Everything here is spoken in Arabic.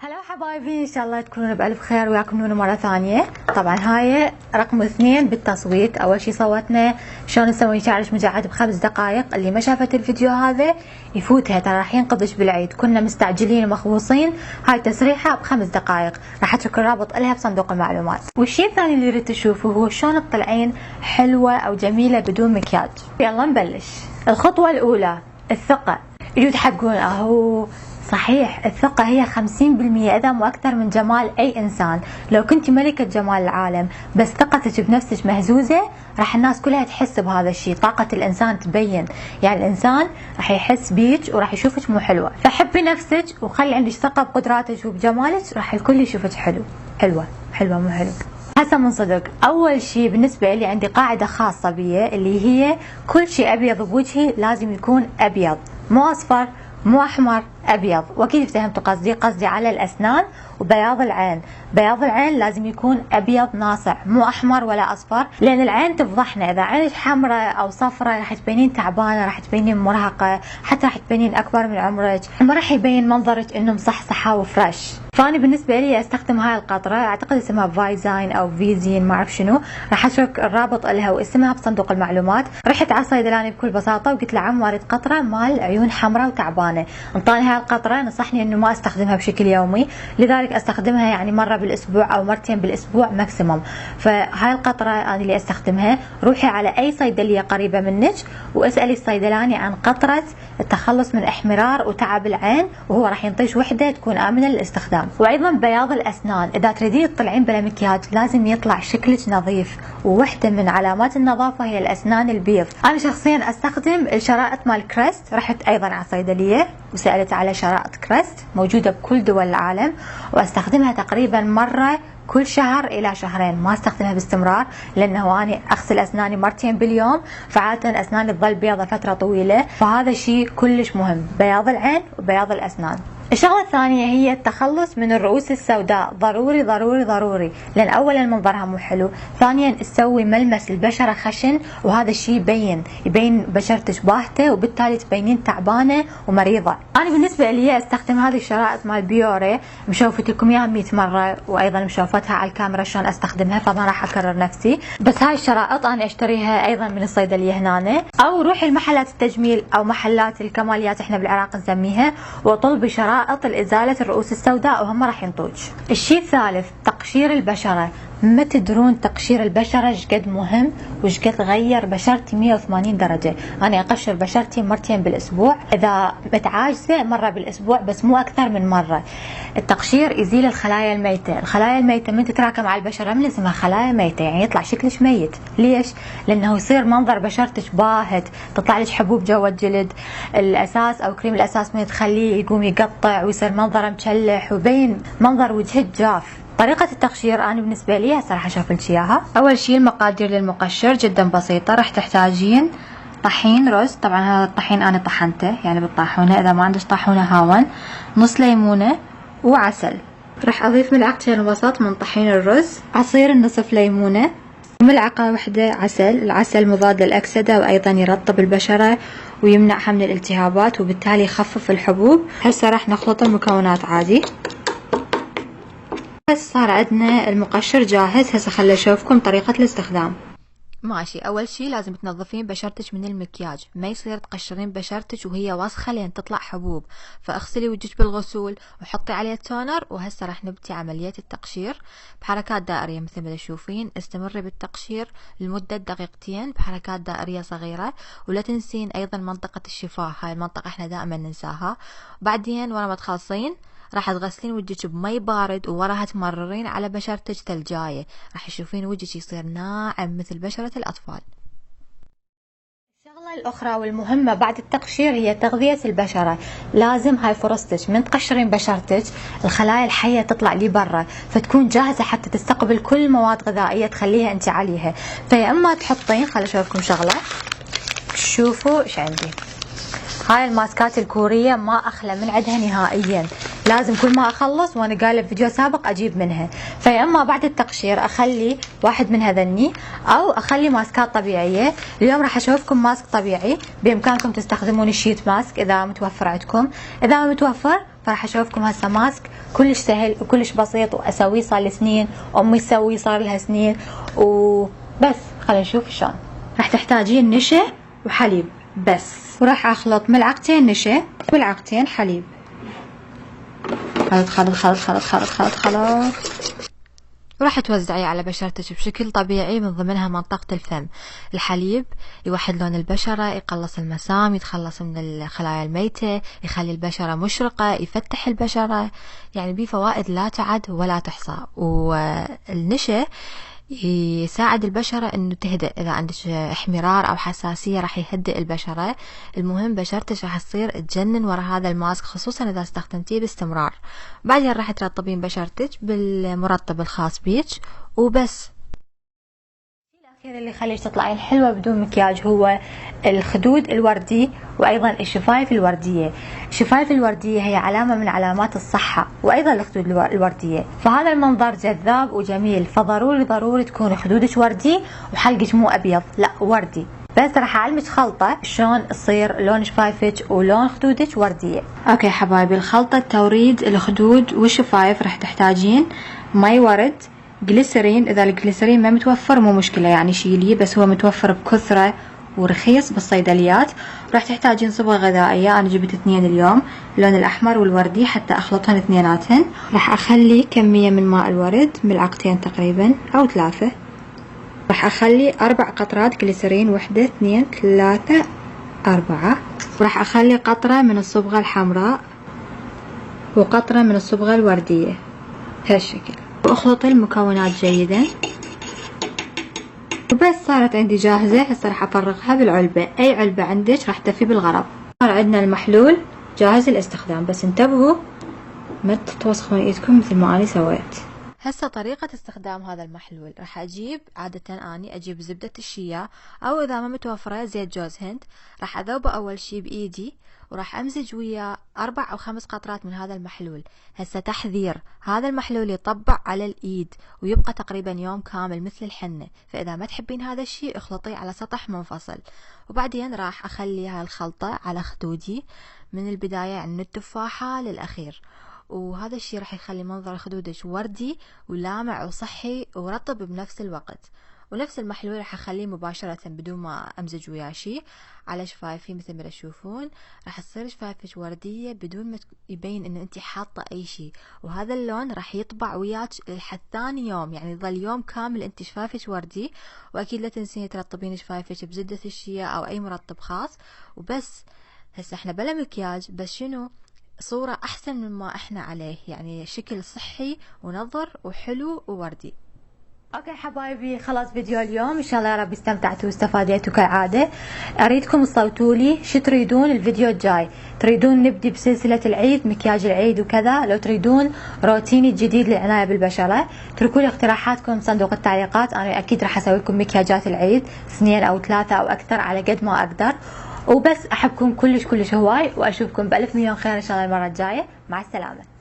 هلا حبايبي، ان شاء الله تكونون بألف خير. وياكم نونو مرة ثانية. طبعا هاي رقم 2 بالتصويت. اول شي صوتنا شلون نسوي شعرك مجعد ب5 دقائق. اللي ما شافت الفيديو هذا يفوتها، ترى راح ينقضش بالعيد، كنا مستعجلين ومخبوصين. هاي تسريحة ب5 دقائق، راح اترك الرابط لها بصندوق المعلومات. والشي الثاني اللي اريد تشوفه هو شلون تطلعين حلوة او جميلة بدون مكياج. يلا نبلش. الخطوة الاولى الثقة. يجوا تحقون اهو صحيح، الثقة هي 50% إذا مو أكثر من جمال أي إنسان. لو كنتي ملكة جمال العالم بس ثقتك بنفسك مهزوزة، راح الناس كلها تحس بهذا الشيء. طاقة الإنسان تبين، يعني الإنسان راح يحس بيك وراح يشوفك مو حلوة. فحبي نفسك وخلي عندك ثقة بقدراتك وبجمالك، راح الكل يشوفك حلوة مو حلو. هسه من صدق، اول شيء بالنسبه لي عندي قاعده خاصه بي، اللي هي كل شيء ابيض بوجهي لازم يكون ابيض، مو اصفر مو احمر، ابيض. واكيد افتهمتوا قصدي على الاسنان وبياض العين. بياض العين لازم يكون ابيض ناصع، مو احمر ولا اصفر، لان العين تفضحنا. اذا عينك حمراء او صفراء راح تبينين تعبانه، راح تبينين مرهقه، حتى راح تبينين اكبر من عمرك، ما راح يبين منظرك انه مصحصحه وفريش. فاني بالنسبه لي استخدم هاي القطره، اعتقد اسمها فايزاين او فيزين ما اعرف شنو. راح اترك الرابط لها واسمها بصندوق المعلومات. رحت على الصيدلاني بكل بساطه وقلت له عم اريد قطره مال عيون حمراء وتعبانه. انطاني هاي القطره، نصحني انه ما استخدمها بشكل يومي، لذلك استخدمها يعني مره بالاسبوع او مرتين بالاسبوع ماكسيموم. فهاي القطره انا اللي استخدمها. روحي على اي صيدليه قريبه منك واسالي الصيدلاني عن قطره التخلص من احمرار وتعب العين، وهو راح ينطيش وحده تكون امنه للاستخدام. وايضا بياض الاسنان، اذا تريدين تطلعين بلا مكياج لازم يطلع شكلك نظيف، ووحده من علامات النظافه هي الاسنان البيض. انا شخصيا استخدم الشرائط مال كريست. رحت ايضا على صيدليه وسالت على شرائط كريست، موجوده بكل دول العالم، واستخدمها تقريبا مره كل شهر الى شهرين. ما استخدمها باستمرار لانه انا اغسل اسناني مرتين باليوم، فعاده اسناني تظل بيضة فتره طويله. فهذا شيء كلش مهم، بياض العين وبياض الاسنان. الشغله الثانيه هي التخلص من الرؤوس السوداء. ضروري ضروري ضروري، لان اولا منظرها مو حلو، ثانيا تسوي ملمس البشره خشن، وهذا الشيء يبين بشرتك باهته، وبالتالي تبينين تعبانه ومريضه. انا بالنسبه لي استخدم هذه الشرائط مال بيوري، مشوفت لكم اياها 100 مره، وايضا مشوفتها على الكاميرا شلون استخدمها، فما راح اكرر نفسي. بس هاي الشرائط انا اشتريها ايضا من الصيدليه هنا، او روحي المحلات التجميل او محلات الكماليات احنا بالعراق نسميها، وطلبي شرائط لإزالة الرؤوس السوداء وهم راح ينطوك. الشيء الثالث تقشير البشرة. ما تدرون تقشير البشرة شقد مهم وشقد غير بشرتي 180 درجة. أنا أقشر بشرتي مرتين بالأسبوع، إذا متعاجزة مرة بالأسبوع، بس مو أكثر من مرة. التقشير يزيل الخلايا الميتة. الخلايا الميتة من تتراكم على البشرة من اسمها خلايا ميتة، يعني يطلع شكلش ميت. ليش؟ لأنه يصير منظر بشرتك باهت، تطلع لك حبوب جوا الجلد، الأساس أو كريم الأساس من تخليه يقوم يقطع ويصير منظره مشلح وبين منظر وجهك جاف. طريقة التقشير أنا بالنسبة لي هسه راح أشوف لك إياها. أول شيء المقادير للمقشر جدا بسيطة. راح تحتاجين طحين رز، طبعا هذا الطحين أنا طحنته يعني بالطاحونة، إذا ما عندك طاحونة هاون. نص ليمونة وعسل. راح أضيف ملعقتين وسط من طحين الرز، عصير النصف ليمونة، ملعقة واحدة عسل. العسل مضاد للأكسدة وأيضا يرطب البشرة ويمنعها من الالتهابات، وبالتالي يخفف الحبوب. هسه راح نخلط المكونات عادي. بس صار عندنا المقشر جاهز. هسه خلي اشوفكم طريقة الاستخدام. ماشي، اول شي لازم تنظفين بشرتك من المكياج، ما يصير تقشرين بشرتك وهي وسخة لين تطلع حبوب. فاغسلي وجهك بالغسول وحطي عليه تونر. وهسه راح نبدي عملية التقشير بحركات دائرية مثل ما تشوفين. استمري بالتقشير لمدة دقيقتين بحركات دائرية صغيرة، ولا تنسين ايضا منطقة الشفاه، هاي المنطقة احنا دائما ننساها. بعدين ورا ما تخلصين راح تغسلين وجهك بمي بارد، ووراها تمررين على بشرتك ثلجايه، راح تشوفين وجهك يصير ناعم مثل بشرة الأطفال. الشغلة الأخرى والمهمة بعد التقشير هي تغذية البشرة. لازم هاي فرصتك من تقشرين بشرتك الخلايا الحية تطلع لي برا، فتكون جاهزة حتى تستقبل كل مواد غذائية تخليها انت عليها. فيا اما تحطين، خلي اشوفكم شغلة، شوفوا ايش عندي. هاي الماسكات الكورية ما أخلى من عندها نهائيا، لازم كل ما اخلص وانا قايله بفيديو سابق اجيب منها. فيا اما بعد التقشير اخلي واحد من هذني او اخلي ماسكات طبيعيه. اليوم راح اشوفكم ماسك طبيعي، بامكانكم تستخدمون الشيت ماسك اذا متوفر عندكم، اذا ما متوفر فراح اشوفكم هسه ماسك كلش سهل وكلش بسيط واسويه صار لي سنين، امي تسويه صار لها سنين وبس. خلينا نشوف شلون. راح تحتاجين نشا وحليب بس، وراح اخلط ملعقتين نشا وملعقتين حليب. خلط خلط خلط خلط خلط خلط خلط. وراح توزعيه على بشرتك بشكل طبيعي، من ضمنها منطقة الفم. الحليب يوحد لون البشرة، يقلص المسام، يتخلص من الخلايا الميتة، يخلي البشرة مشرقة، يفتح البشرة، يعني بيه فوائد لا تعد ولا تحصى. والنشا يساعد البشرة انه تهدأ، اذا عندك احمرار او حساسية راح يهدئ البشرة. المهم بشرتك راح تصير تجنن ورا هذا الماسك، خصوصا اذا استخدمتيه باستمرار. بعدين راح ترطبين بشرتك بالمرطب الخاص بيك وبس. الأخير اللي يخليك تطلعين حلوة بدون مكياج هو الخدود الوردي وأيضا الشفايف الوردية. الشفايف الوردية هي علامة من علامات الصحة، وأيضا الخدود الوردية، فهذا المنظر جذاب وجميل، فضروري ضروري تكون خدودك وردي وحلقك مو أبيض، لا وردي. بس راح أعلمك خلطة شلون تصير لون شفايفك ولون خدودك وردية. اوكي حبايبي، الخلطة توريد الخدود والشفايف راح تحتاجين مي ورد، جليسرين، اذا الجليسرين ما متوفر مو مشكلة يعني شيليه، بس هو متوفر بكثرة ورخيص بالصيدليات. راح تحتاجين صبغة غذائية، انا جبت 2 اليوم، اللون الاحمر والوردي حتى اخلطهن اثنيناتهن. راح اخلي كمية من ماء الورد، ملعقتين تقريبا او 3. راح اخلي 4 قطرات جليسرين، 1 2 3 4. وراح اخلي قطرة من الصبغة الحمراء وقطرة من الصبغة الوردية بهالشكل، واخلطي المكونات جيدا وبس. صارت عندي جاهزة. هسه راح افرغها بالعلبة، اي علبة عندك راح تفي بالغرض. صار عندنا المحلول جاهز للاستخدام، بس انتبهوا ما تتوسخون ايدكم مثل ما اني سويت. هسه طريقة استخدام هذا المحلول، راح اجيب عادة اني اجيب زبدة الشيا، او اذا ما متوفرة زيت جوز هند. راح اذوبه اول شي بايدي، وراح امزج وياه 4 أو 5 قطرات من هذا المحلول. هسه تحذير، هذا المحلول يطبع على الايد ويبقى تقريبا يوم كامل مثل الحنة، فاذا ما تحبين هذا الشيء اخلطيه على سطح منفصل. وبعدين راح اخلي هاي الخلطة على خدودي من البداية، يعني من التفاحة للاخير. وهذا الشيء راح يخلي منظر خدودك وردي ولامع وصحي ورطب بنفس الوقت. ونفس المحلول راح اخليه مباشرة بدون ما امزج وياه شيء على شفايفي مثل ما تشوفون. راح تصير شفايفك وردية بدون ما يبين ان انت حاطة اي شيء، وهذا اللون راح يطبع وياك لحد ثاني يوم، يعني يظل يوم كامل انت شفايفك وردي. واكيد لا تنسين ترطبين شفايفك بزبدة الشيا او اي مرطب خاص وبس. هسه احنا بلا مكياج، بس شنو صورة أحسن مما إحنا عليه، يعني شكل صحي ونظر وحلو ووردي. اوكي حبايبي، خلاص فيديو اليوم، ان شاء الله يا رب استمتعتوا واستفاديتوا كالعاده. اريدكم تصوتوا لي شو تريدون الفيديو الجاي. تريدون نبدي بسلسله العيد، مكياج العيد وكذا، لو تريدون روتيني الجديد للعنايه بالبشره. اتركوا لي اقتراحاتكم بصندوق التعليقات، انا اكيد راح اسوي لكم مكياجات العيد 2 أو 3 أو اكثر على قد ما اقدر. وبس احبكم كلش كلش هواي، واشوفكم بالف مليون خير ان شاء الله المره الجايه. مع السلامه.